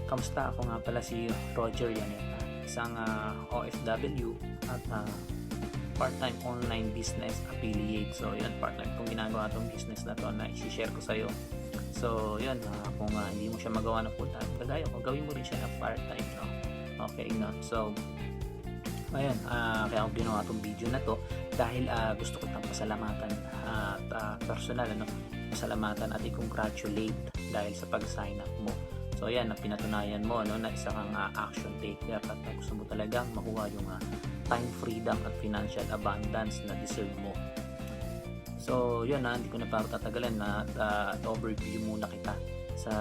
Kamusta? Ako nga pala si Roger Yaneta, isang OFW at part-time online business affiliate. So yun, part-time kong ginagawa itong business na to na i-share ko sa'yo. So yun, kung hindi mo siya magawa ng full-time, kagaya ko, gawin mo rin siya ng part-time, no? Okay, no? So ayun, kaya ako ginawa itong video na to dahil gusto ko itang pasalamatan at personal, ano, pasalamatan at i-congratulate dahil sa pag-sign up mo. So ayan, pinatunayan mo, no, na isa kang action taker at gusto mo talagang makuha yung time freedom at financial abundance na deserve mo. So yun, hindi ko na pa tatagalan na overview muna kita sa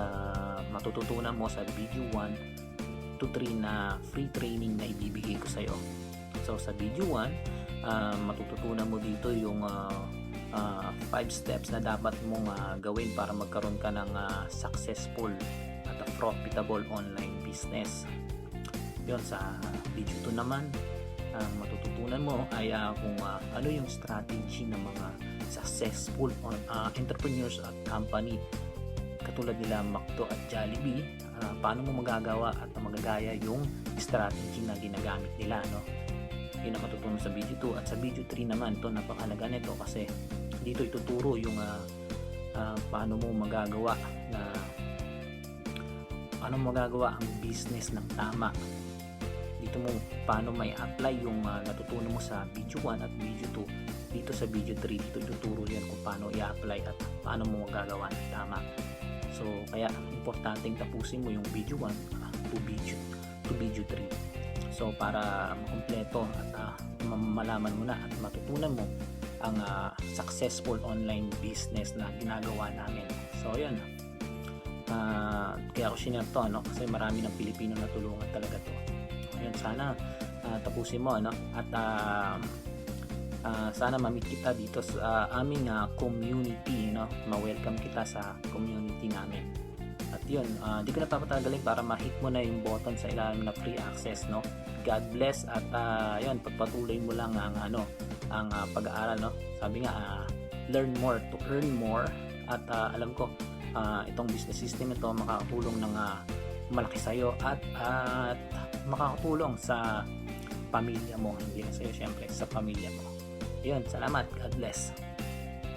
matututunan mo sa video 1 to 3 na free training na ibibigay ko sa iyo. So sa video 1, matututunan mo dito yung 5 steps na dapat mong gawin para magkaroon ka ng successful at profitable online business. Yun, sa video 2 naman, ang matututunan mo ay kung ano yung strategy ng mga successful entrepreneurs at company katulad nila McDo at Jollibee, paano mo magagawa at magagaya yung strategy na ginagamit nila, no? Yun ang matutunan sa video 2. At sa video 3 naman, to napakahalaga nito kasi dito ituturo yung paano mo magagawa ang business ng tama. Dito mo paano may apply yung natutunan mo sa video 1 at video 2 dito sa video 3. Dito ituturo yan kung paano i-apply at paano mo magagawa ng tama. So kaya importanteng tapusin mo yung video 1 to video 3. So para makumpleto at malaman mo na at matutunan mo ang successful online business na ginagawa namin. So yun, kaya ako shinare to, no? Kasi marami ng Pilipino na tulungan talaga to. Ayun, sana tapusin mo, no? At sana ma-meet kita dito sa aming community, no? Ma-welcome kita sa community namin. At yun, di ko na papatagalin para ma-hit mo na yung button sa ilalim na free access, no? God bless at yun, pagpatuloy mo lang ang ang pag-aaral, no? Sabi nga, learn more to earn more. At alam ko itong business system ito makakatulong ng malaki sa'yo at makakatulong sa pamilya mo, hindi lang sa'yo, syempre sa pamilya mo. Yun, salamat, God bless.